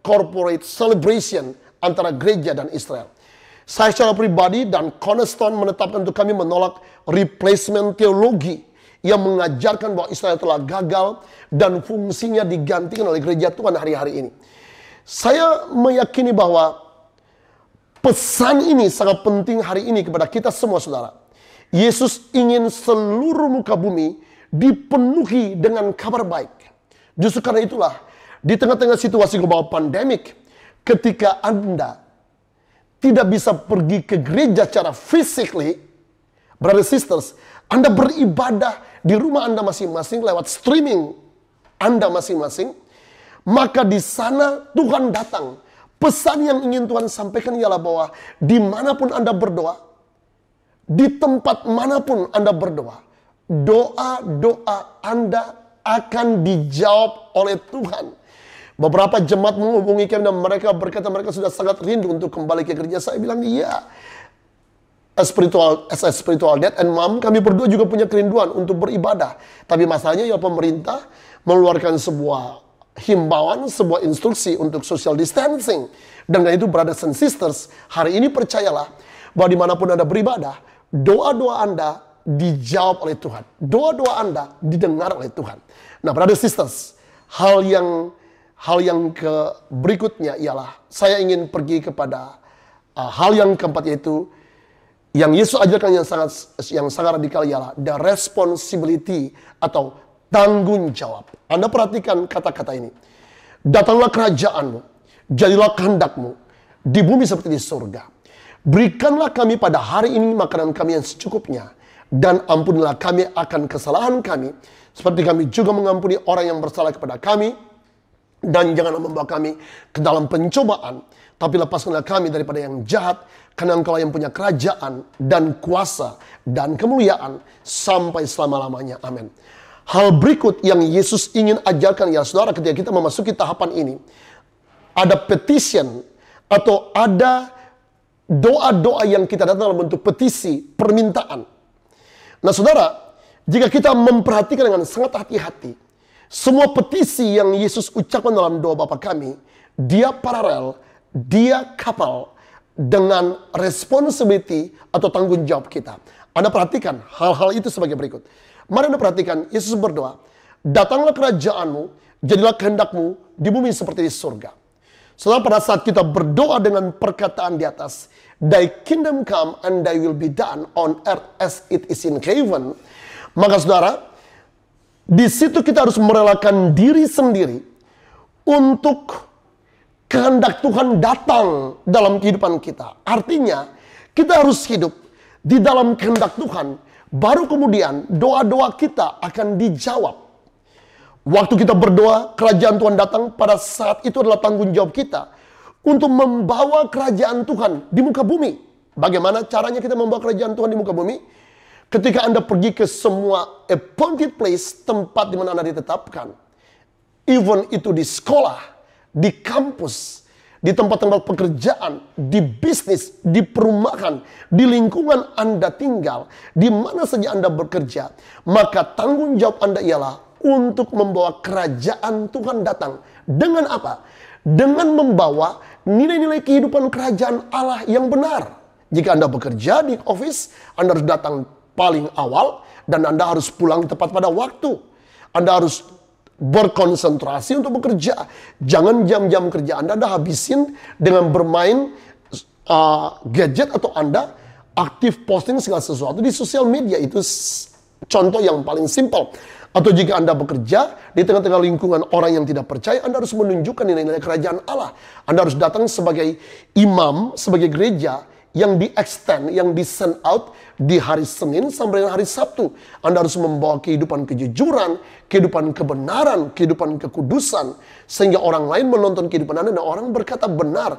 corporate celebration antara gereja dan Israel. Saya secara pribadi dan Cornerstone menetapkan untuk kami menolak replacement teologi yang mengajarkan bahwa Israel telah gagal dan fungsinya digantikan oleh gereja Tuhan hari-hari ini. Saya meyakini bahwa pesan ini sangat penting hari ini kepada kita semua, saudara. Yesus ingin seluruh muka bumi dipenuhi dengan kabar baik. Justru karena itulah, di tengah-tengah situasi global pandemik, ketika Anda tidak bisa pergi ke gereja secara physically, brothers sisters, Anda beribadah di rumah Anda masing-masing lewat streaming Anda masing-masing, maka di sana Tuhan datang. Pesan yang ingin Tuhan sampaikan ialah bahwa dimanapun Anda berdoa, di tempat manapun Anda berdoa, doa-doa Anda akan dijawab oleh Tuhan. Beberapa jemaat menghubungi kami dan mereka berkata mereka sudah sangat rindu untuk kembali ke gereja. Saya bilang, iya. As a spiritual dad and mom, kami berdua juga punya kerinduan untuk beribadah. Tapi masalahnya ya pemerintah mengeluarkan sebuah himbauan, sebuah instruksi untuk social distancing. Dan dari itu, brothers and sisters, hari ini percayalah bahwa dimanapun Anda beribadah, doa-doa Anda dijawab oleh Tuhan. Doa-doa Anda didengar oleh Tuhan. Nah, brothers and sisters, hal yang berikutnya ialah saya ingin pergi kepada hal yang keempat, yaitu yang Yesus ajarkan yang sangat radikal ialah the responsibility atau tanggung jawab. Anda perhatikan kata-kata ini. Datanglah kerajaanmu, jadilah kehendakmu di bumi seperti di surga. Berikanlah kami pada hari ini makanan kami yang secukupnya, dan ampunilah kami akan kesalahan kami seperti kami juga mengampuni orang yang bersalah kepada kami. Dan janganlah membawa kami ke dalam pencobaan, tapi lepaskanlah kami daripada yang jahat, karena Engkau yang punya kerajaan dan kuasa dan kemuliaan sampai selama-lamanya. Amin. Hal berikut yang Yesus ingin ajarkan ya saudara, ketika kita memasuki tahapan ini, ada petition atau ada doa-doa yang kita datang dalam bentuk petisi, permintaan. Nah saudara, jika kita memperhatikan dengan sangat hati-hati, semua petisi yang Yesus ucapkan dalam doa Bapa kami, dia paralel, dia couple dengan responsibility atau tanggung jawab kita. Anda perhatikan hal-hal itu sebagai berikut. Mari Anda perhatikan, Yesus berdoa, datanglah kerajaanmu, jadilah kehendakmu di bumi seperti di surga. Setelah pada saat kita berdoa dengan perkataan di atas, Thy kingdom come and thy will be done on earth as it is in heaven. Maka saudara, di situ kita harus merelakan diri sendiri untuk kehendak Tuhan datang dalam kehidupan kita. Artinya, kita harus hidup di dalam kehendak Tuhan. Baru kemudian doa-doa kita akan dijawab. Waktu kita berdoa, kerajaan Tuhan datang, pada saat itu adalah tanggung jawab kita untuk membawa kerajaan Tuhan di muka bumi. Bagaimana caranya kita membawa kerajaan Tuhan di muka bumi? Ketika Anda pergi ke semua appointed place, tempat di mana Anda ditetapkan, even itu di sekolah, di kampus, di tempat-tempat pekerjaan, di bisnis, di perumahan, di lingkungan Anda tinggal, di mana saja Anda bekerja, maka tanggung jawab Anda ialah untuk membawa kerajaan Tuhan datang. Dengan apa? Dengan membawa nilai-nilai kehidupan kerajaan Allah yang benar. Jika Anda bekerja di office, Anda harus datang paling awal dan Anda harus pulang tepat pada waktu. Anda harus berkonsentrasi untuk bekerja. Jangan jam-jam kerja Anda habisin dengan bermain gadget, atau Anda aktif posting segala sesuatu di sosial media. Itu contoh yang paling simpel. Atau jika Anda bekerja di tengah-tengah lingkungan orang yang tidak percaya, Anda harus menunjukkan nilai-nilai kerajaan Allah. Anda harus datang sebagai imam, sebagai gereja yang di-extend, yang di-send out di hari Senin sampai dengan hari Sabtu. Anda harus membawa kehidupan kejujuran, kehidupan kebenaran, kehidupan kekudusan. Sehingga orang lain menonton kehidupan Anda dan orang berkata benar,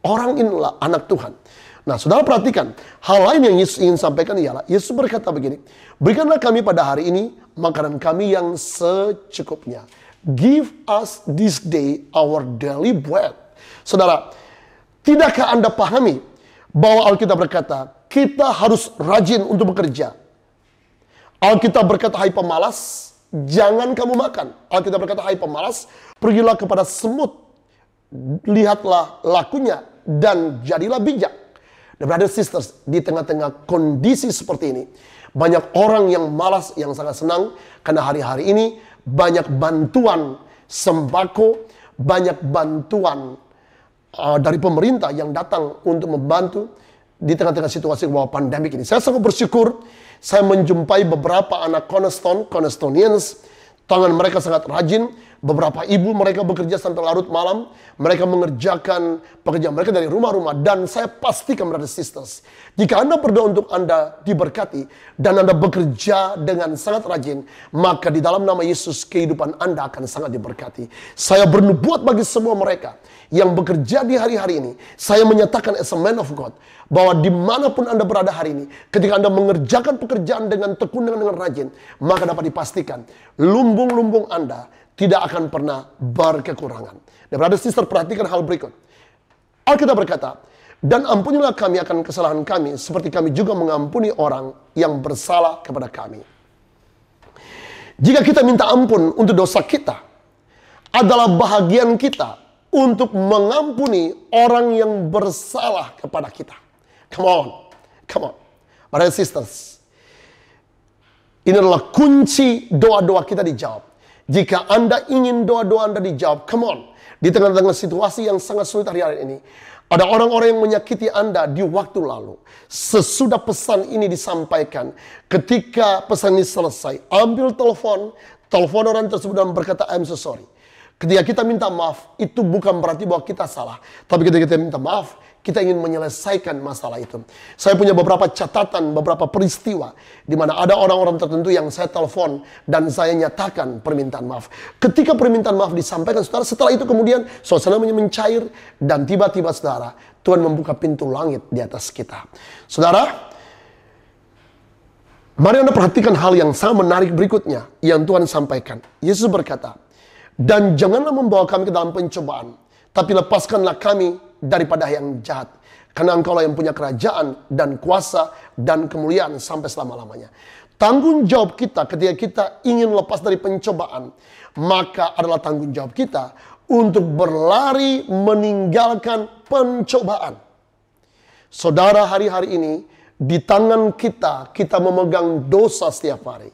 orang inilah anak Tuhan. Nah, saudara perhatikan, hal lain yang Yesus ingin sampaikan ialah, Yesus berkata begini, berikanlah kami pada hari ini makanan kami yang secukupnya. Give us this day our daily bread. Saudara, tidakkah Anda pahami bahwa Alkitab berkata, kita harus rajin untuk bekerja. Alkitab berkata, hai pemalas, jangan kamu makan. Alkitab berkata, hai pemalas, pergilah kepada semut, lihatlah lakunya, dan jadilah bijak. Dan brothers sisters, di tengah-tengah kondisi seperti ini, banyak orang yang malas, yang sangat senang, karena hari-hari ini banyak bantuan sembako, banyak bantuan dari pemerintah yang datang untuk membantu di tengah-tengah situasi wabah pandemik ini. Saya sangat bersyukur, saya menjumpai beberapa anak Cornerstonians, tangan mereka sangat rajin. Beberapa ibu mereka bekerja sampai larut malam. Mereka mengerjakan pekerjaan mereka dari rumah-rumah. Dan saya pastikan, brothers sisters, jika Anda berdoa untuk Anda diberkati dan Anda bekerja dengan sangat rajin, maka di dalam nama Yesus kehidupan Anda akan sangat diberkati. Saya bernubuat bagi semua mereka yang bekerja di hari-hari ini. Saya menyatakan as a man of God, bahwa dimanapun Anda berada hari ini, ketika Anda mengerjakan pekerjaan dengan tekun, dengan rajin, maka dapat dipastikan lumbung-lumbung Anda tidak akan pernah berkekurangan. Dan brother sister, perhatikan hal berikut. Alkitab berkata, dan ampunilah kami akan kesalahan kami, seperti kami juga mengampuni orang yang bersalah kepada kami. Jika kita minta ampun untuk dosa kita, adalah bahagian kita untuk mengampuni orang yang bersalah kepada kita. Come on. Brother sisters, ini adalah kunci doa-doa kita dijawab. Jika Anda ingin doa-doa Anda dijawab, come on. Di tengah-tengah situasi yang sangat sulit hari-hari ini, ada orang-orang yang menyakiti Anda di waktu lalu. Sesudah pesan ini disampaikan, ketika pesan ini selesai, ambil telepon orang tersebut dan berkata, I'm so sorry. Ketika kita minta maaf, itu bukan berarti bahwa kita salah. Tapi ketika kita minta maaf, kita ingin menyelesaikan masalah itu. Saya punya beberapa catatan, beberapa peristiwa di mana ada orang-orang tertentu yang saya telepon dan saya nyatakan permintaan maaf. Ketika permintaan maaf disampaikan, saudara, setelah itu kemudian suasana mencair dan tiba-tiba, saudara, Tuhan membuka pintu langit di atas kita. Saudara, mari Anda perhatikan hal yang sangat menarik berikutnya yang Tuhan sampaikan. Yesus berkata, dan janganlah membawa kami ke dalam pencobaan, tapi lepaskanlah kami daripada yang jahat. Karena Engkaulah yang punya kerajaan dan kuasa dan kemuliaan sampai selama-lamanya. Tanggung jawab kita ketika kita ingin lepas dari pencobaan, maka adalah tanggung jawab kita untuk berlari meninggalkan pencobaan. Saudara, hari-hari ini di tangan kita, kita memegang dosa setiap hari.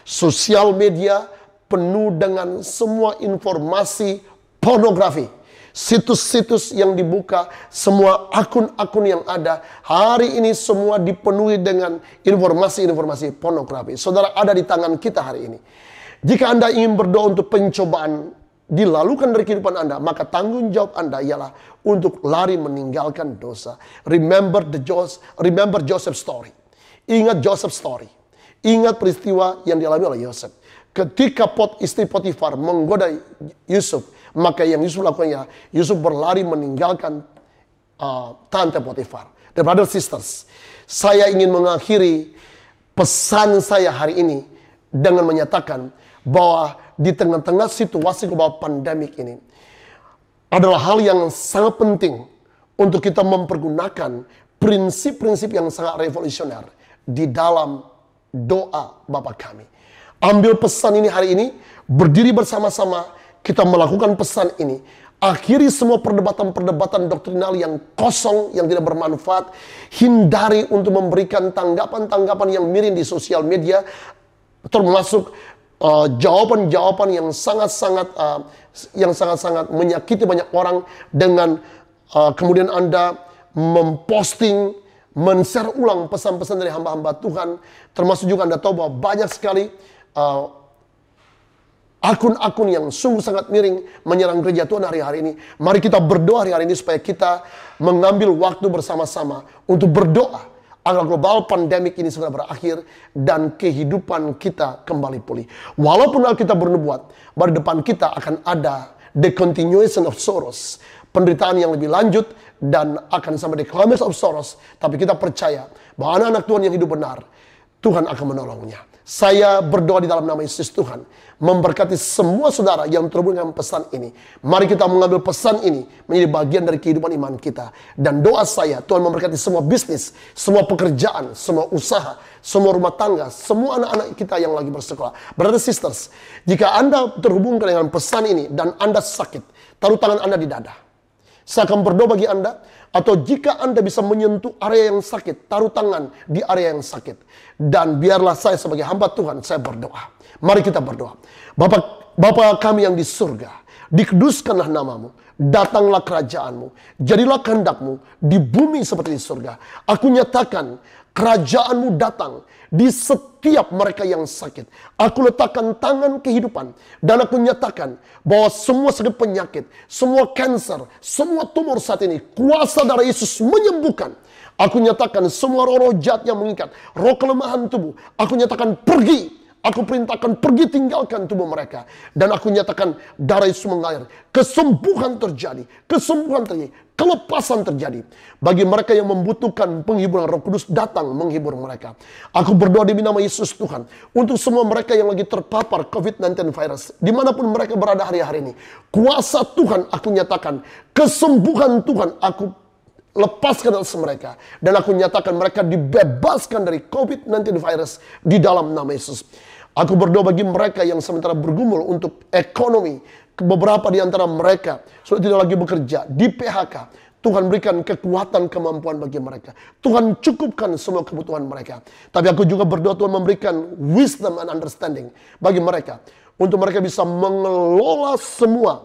Sosial media penuh dengan semua informasi pornografi. Situs-situs yang dibuka, semua akun-akun yang ada, hari ini semua dipenuhi dengan informasi-informasi pornografi. Saudara, ada di tangan kita hari ini. Jika Anda ingin berdoa untuk pencobaan dilalukan dari kehidupan Anda, maka tanggung jawab Anda ialah untuk lari meninggalkan dosa. Remember Joseph story. Ingat Joseph story. Ingat peristiwa yang dialami oleh Yosef. Ketika istri Potifar menggoda Yusuf, maka yang Yusuf lakukannya, Yusuf berlari meninggalkan tante Potifar. Dan brothers sisters, saya ingin mengakhiri pesan saya hari ini dengan menyatakan bahwa di tengah-tengah situasi wabah pandemik ini, adalah hal yang sangat penting untuk kita mempergunakan prinsip-prinsip yang sangat revolusioner di dalam doa Bapa kami. Ambil pesan ini hari ini, berdiri bersama-sama, kita melakukan pesan ini. Akhiri semua perdebatan-perdebatan doktrinal yang kosong, yang tidak bermanfaat. Hindari untuk memberikan tanggapan-tanggapan yang miring di sosial media, termasuk jawaban-jawaban yang sangat-sangat menyakiti banyak orang dengan kemudian Anda memposting, men-share ulang pesan-pesan dari hamba-hamba Tuhan. Termasuk juga Anda tahu bahwa banyak sekali akun-akun yang sungguh sangat miring menyerang gereja Tuhan hari-hari ini. Mari kita berdoa hari-hari ini supaya kita mengambil waktu bersama-sama untuk berdoa agar global pandemik ini segera berakhir dan kehidupan kita kembali pulih. Walaupun kita bernubuat bahwa di depan kita akan ada the continuation of sorrows, penderitaan yang lebih lanjut dan akan sampai di climax of sorrows, tapi kita percaya bahwa anak-anak Tuhan yang hidup benar, Tuhan akan menolongnya. Saya berdoa di dalam nama Yesus Tuhan, memberkati semua saudara yang terhubung dengan pesan ini. Mari kita mengambil pesan ini menjadi bagian dari kehidupan iman kita. Dan doa saya, Tuhan memberkati semua bisnis, semua pekerjaan, semua usaha, semua rumah tangga, semua anak-anak kita yang lagi bersekolah. Brothers sisters, jika Anda terhubungkan dengan pesan ini dan Anda sakit, taruh tangan Anda di dada. Saya akan berdoa bagi Anda. Atau jika Anda bisa menyentuh area yang sakit, taruh tangan di area yang sakit. Dan biarlah saya sebagai hamba Tuhan, saya berdoa. Mari kita berdoa. Bapa kami yang di surga, dikuduskanlah namamu, datanglah kerajaanmu, jadilah kehendakmu di bumi seperti di surga. Aku nyatakan kerajaanmu datang di setiap mereka yang sakit. Aku letakkan tangan kehidupan dan aku nyatakan bahwa semua sakit penyakit, semua kanker, semua tumor saat ini, kuasa darah Yesus menyembuhkan. Aku nyatakan semua roh-roh jahat yang mengikat, roh kelemahan tubuh, aku nyatakan pergi. Aku perintahkan pergi tinggalkan tubuh mereka. Dan aku nyatakan darah Yesus mengalir. Kesembuhan terjadi. Kesembuhan terjadi. Kelepasan terjadi. Bagi mereka yang membutuhkan penghiburan, Roh Kudus datang menghibur mereka. Aku berdoa di nama Yesus Tuhan. Untuk semua mereka yang lagi terpapar COVID-19 virus. Dimanapun mereka berada hari-hari ini. Kuasa Tuhan aku nyatakan. Kesembuhan Tuhan aku lepaskan atas mereka. Dan aku nyatakan mereka dibebaskan dari COVID-19 virus di dalam nama Yesus. Aku berdoa bagi mereka yang sementara bergumul untuk ekonomi. Beberapa di antara mereka sudah tidak lagi bekerja, di PHK. Tuhan berikan kekuatan, kemampuan bagi mereka. Tuhan cukupkan semua kebutuhan mereka. Tapi aku juga berdoa Tuhan memberikan wisdom and understanding bagi mereka. Untuk mereka bisa mengelola semua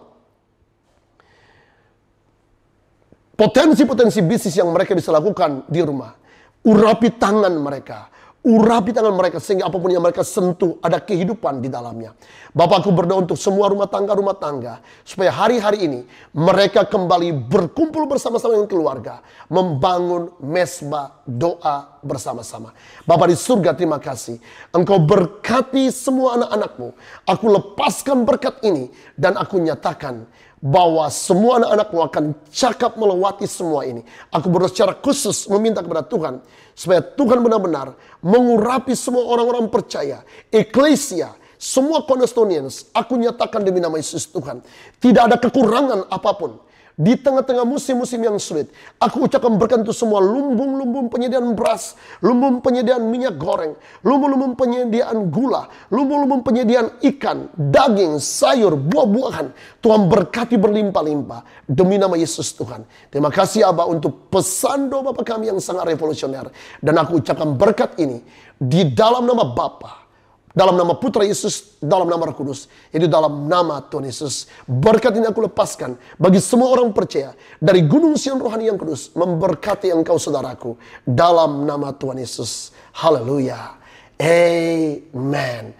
potensi-potensi bisnis yang mereka bisa lakukan di rumah. Urapi tangan mereka. Urapi tangan mereka sehingga apapun yang mereka sentuh ada kehidupan di dalamnya. Bapak, aku berdoa untuk semua rumah tangga supaya hari-hari ini mereka kembali berkumpul bersama-sama dengan keluarga, membangun mesbah doa bersama-sama. Bapak di surga, terima kasih. Engkau berkati semua anak-anakmu. Aku lepaskan berkat ini dan aku nyatakan bahwa semua anak-anakmu akan cakap melewati semua ini. Aku berdoa secara khusus meminta kepada Tuhan supaya Tuhan benar-benar mengurapi semua orang-orang percaya, eklesia, semua Cornerstonians. Aku nyatakan demi nama Yesus Tuhan, tidak ada kekurangan apapun. Di tengah-tengah musim-musim yang sulit, aku ucapkan berkat untuk semua lumbung-lumbung penyediaan beras, lumbung penyediaan minyak goreng, lumbung-lumbung penyediaan gula, lumbung-lumbung penyediaan ikan, daging, sayur, buah-buahan. Tuhan berkati berlimpah-limpah demi nama Yesus Tuhan. Terima kasih Abah untuk pesan doa Bapa kami yang sangat revolusioner. Dan aku ucapkan berkat ini di dalam nama Bapa, dalam nama Putra Yesus, dalam nama Roh Kudus, itu dalam nama Tuhan Yesus. Berkat ini aku lepaskan bagi semua orang percaya dari gunung Sion rohani yang kudus, memberkati engkau saudaraku dalam nama Tuhan Yesus. Haleluya. Amen.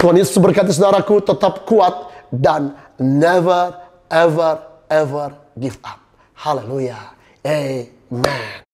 Tuhan Yesus berkati saudaraku, tetap kuat dan never ever ever give up. Haleluya. Amen.